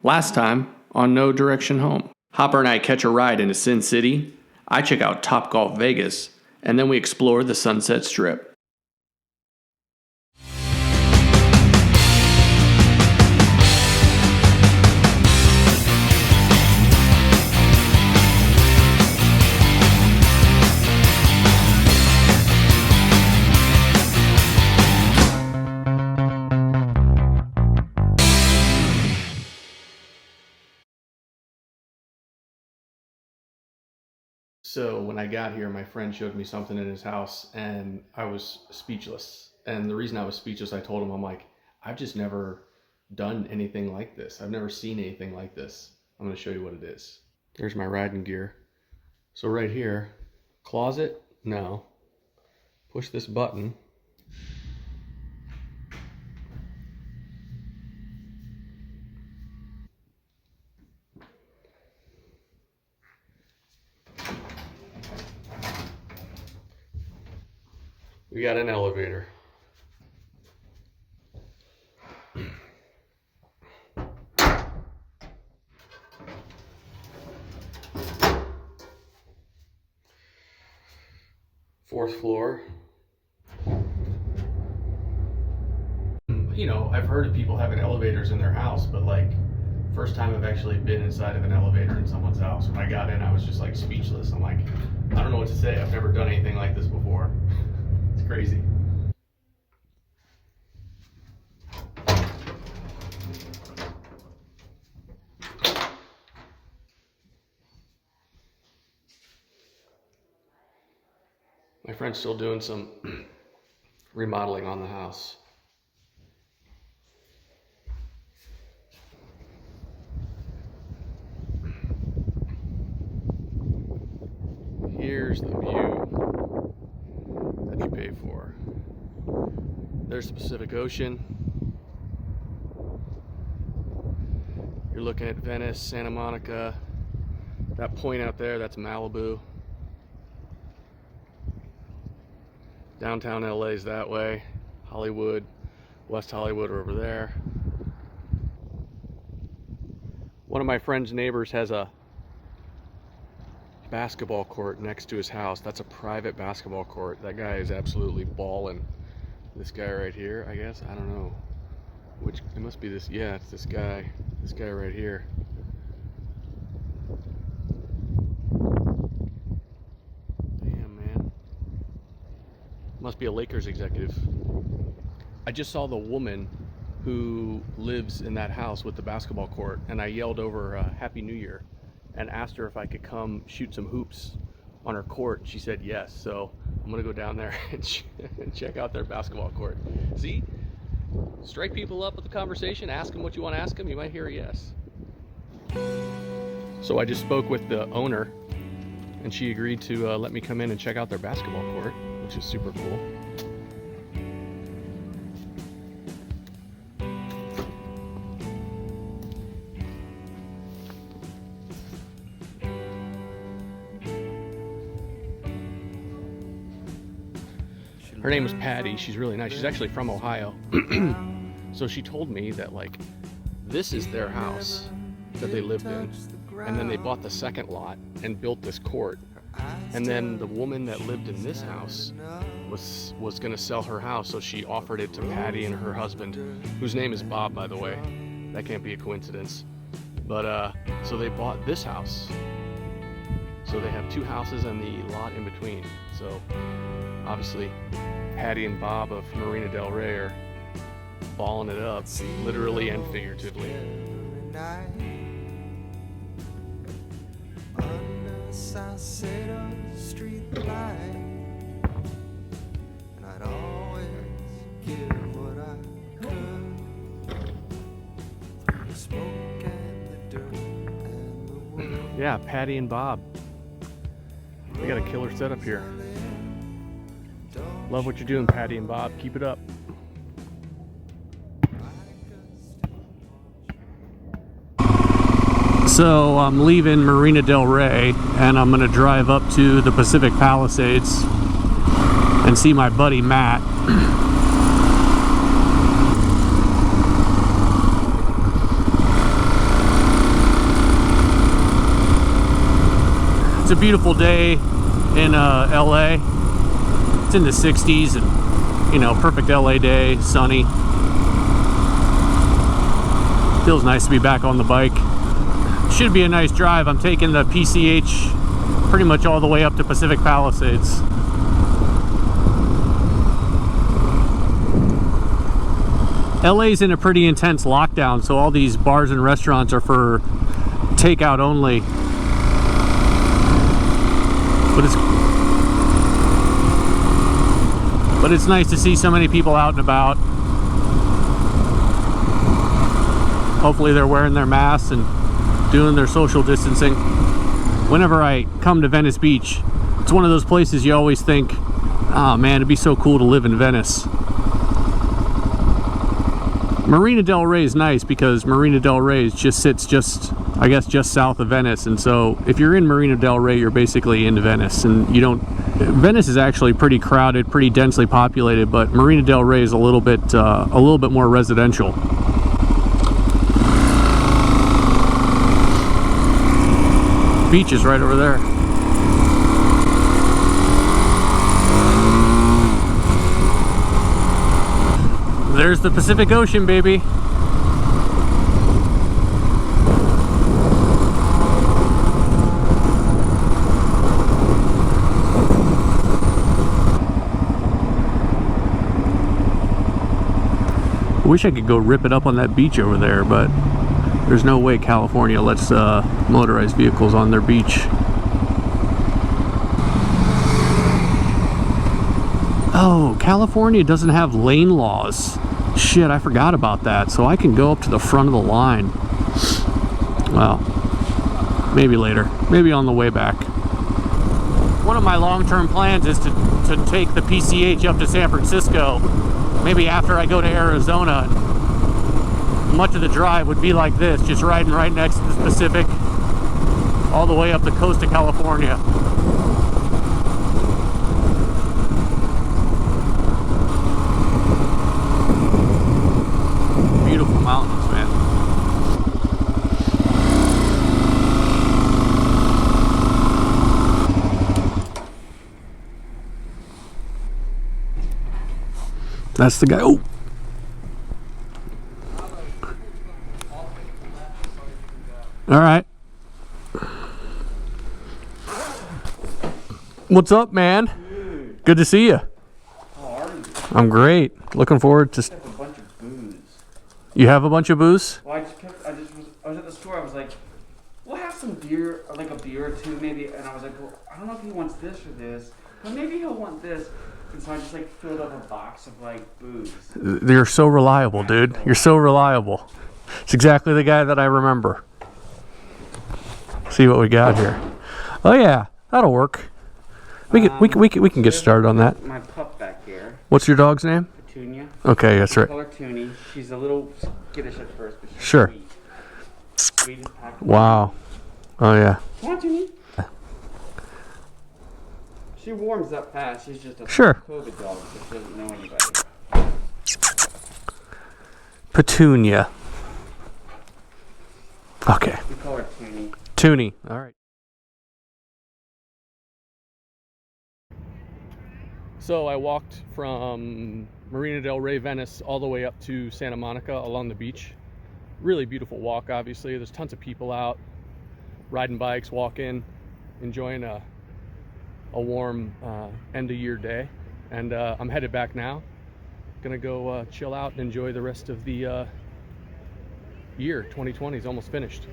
Last time on No Direction Home. Hopper and I catch a ride into Sin City, I check out Topgolf Vegas, and then we explore the Sunset Strip. So when I got here, my friend showed me something in his house and I was speechless. And the reason I was speechless, I told him, I'm like, I've just never done anything like this. I've never seen anything like this. I'm going to show you what it is. There's my riding gear. So right here, closet, no. Push this button. We got an elevator. Fourth floor. You know, I've heard of people having elevators in their house, but like, first time I've actually been inside of an elevator in someone's house. When I got in, I was just like speechless. I'm like, I don't know what to say. I've never done anything like this before. It's crazy. My friend's still doing some remodeling on the house. Here's the view that you pay for. There's the Pacific Ocean. You're looking at Venice, Santa Monica. That point out there, that's Malibu. Downtown LA is that way. Hollywood, West Hollywood are over there. One of my friend's neighbors has a basketball court next to his house. That's a private basketball court. That guy is absolutely balling. This guy right here, I guess, I don't know which, it must be this, yeah, it's this guy right here. Damn, man, must be a Lakers executive. I just saw the woman who lives in that house with the basketball court, and I yelled over Happy New Year and asked her if I could come shoot some hoops on her court. She said yes, so I'm gonna go down there and check out their basketball court. See, strike people up with the conversation, ask them what you want to ask them, you might hear a yes. So I just spoke with the owner and she agreed to let me come in and check out their basketball court, which is super cool. Her name was Patty. She's really nice. She's actually from Ohio. So she told me that like this is their house that they lived in, and then they bought the second lot and built this court, and then the woman that lived in this house was gonna sell her house, so she offered it to Patty and her husband, whose name is Bob, by the way. That can't be a coincidence. But so they bought this house, so they have two houses and the lot in between. So obviously Patty and Bob of Marina Del Rey are balling it up, literally and figuratively. Yeah, Patty and Bob. They got a killer setup here. Love what you're doing, Patty and Bob. Keep it up. So I'm leaving Marina Del Rey and I'm gonna drive up to the Pacific Palisades and see my buddy Matt. It's a beautiful day in LA. It's in the 60s and, you know, perfect LA day, sunny. Feels nice to be back on the bike. Should be a nice drive. I'm taking the PCH pretty much all the way up to Pacific Palisades. LA's in a pretty intense lockdown, so all these bars and restaurants are for takeout only. But it's nice to see so many people out and about. Hopefully they're wearing their masks and doing their social distancing. Whenever I come to Venice Beach, it's one of those places you always think, oh man, it'd be so cool to live in Venice. Marina del Rey is nice because Marina del Rey sits I guess just south of Venice, and so if you're in Marina del Rey, you're basically in Venice, and you don't. Venice is actually pretty crowded, pretty densely populated, but Marina del Rey is a little bit more residential. Beach is right over there. There's the Pacific Ocean, baby. I wish I could go rip it up on that beach over there, but there's no way California lets motorized vehicles on their beach. Oh, California doesn't have lane laws. Shit, I forgot about that. So I can go up to the front of the line. Well, maybe later. Maybe on the way back. One of my long-term plans is to take the PCH up to San Francisco. Maybe after I go to Arizona. Much of the drive would be like this, just riding right next to the Pacific, all the way up the coast of California. Beautiful mountains, man. That's the guy. Oh! All right. What's up, man? Dude. Good to see you. How are you? I'm great. Looking forward to. I have a bunch of booze. You have a bunch of booze? Well, I was at the store. I was like, we'll have some beer, like a beer or two, maybe. And I was like, well, I don't know if he wants this or this, but maybe he'll want this. And so I just like filled up a box of like booze. You're so reliable, dude. You're so reliable. It's exactly the guy that I remember. See what we got here. Oh yeah, that'll work. We can get started on that. My pup back here. What's your dog's name? Petunia. Okay, that's right. Call her Toonie. She's a little skittish at first, but she's sure. Sweet. Wow. Oh yeah. Come on, Toonie. She warms up fast. She's just a COVID dog, so she doesn't know anybody. Petunia. Okay. We call her Toonie. Toonie. All right. So I walked from Marina del Rey, Venice, all the way up to Santa Monica along the beach. Really beautiful walk, obviously. There's tons of people out, riding bikes, walking, enjoying a warm end-of-year day. And I'm headed back now. Gonna go chill out and enjoy the rest of the year. 2020 is almost finished.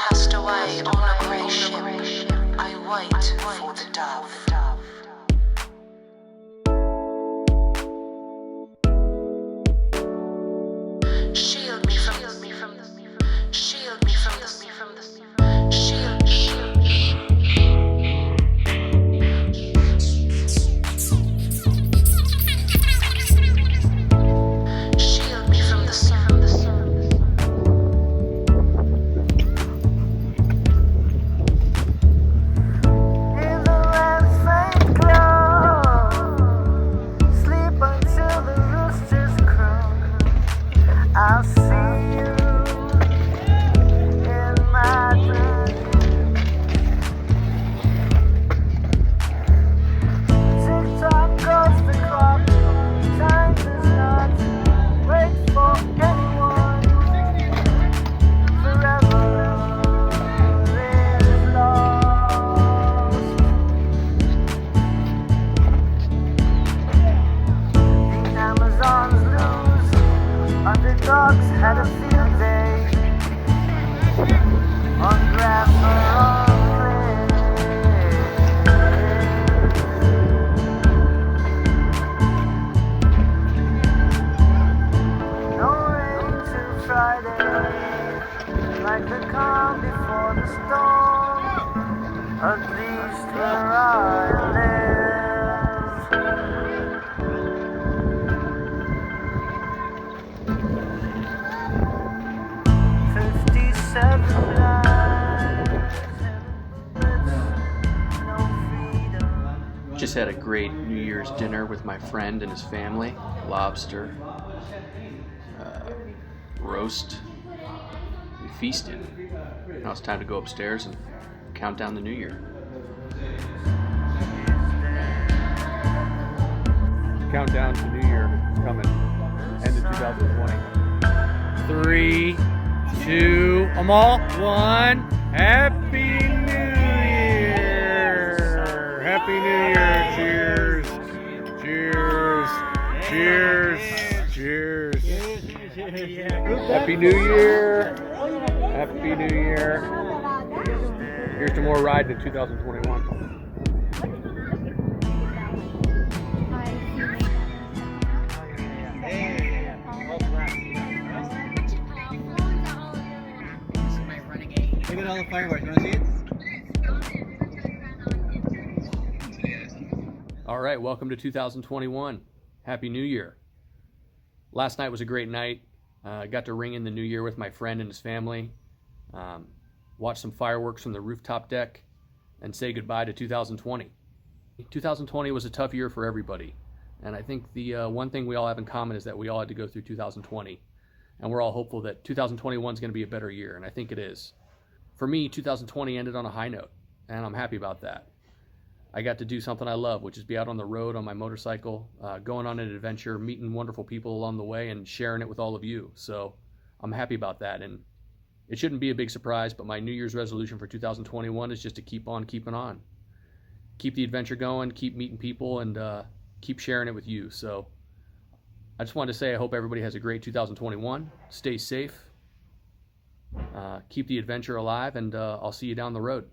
Cast away on a grey ship, I wait for the dove. Shield me from the shield me from the shield. just had a great New Year's dinner with my friend and his family. Lobster, roast. We feasted. Now it's time to go upstairs and count down the new year. Countdown to New Year coming. End of 2020. 3, 2, Amal, 1. Happy New Year! Happy New Year! Cheers! Cheers! Cheers! Cheers! Happy New Year! Happy New Year! Here's to more riding in 2021. Look at all the fireworks. You want to see it? All right, welcome to 2021. Happy New Year. Last night was a great night. Got to ring in the new year with my friend and his family. Watch some fireworks from the rooftop deck and say goodbye to 2020. 2020 was a tough year for everybody. And I think the one thing we all have in common is that we all had to go through 2020. And we're all hopeful that 2021 is going to be a better year, and I think it is. For me, 2020 ended on a high note, and I'm happy about that. I got to do something I love, which is be out on the road on my motorcycle, going on an adventure, meeting wonderful people along the way, and sharing it with all of you. So I'm happy about that, and it shouldn't be a big surprise, but my New Year's resolution for 2021 is just to keep on keeping on. Keep the adventure going, keep meeting people, and keep sharing it with you. So I just wanted to say I hope everybody has a great 2021. Stay safe. Keep the adventure alive, and I'll see you down the road.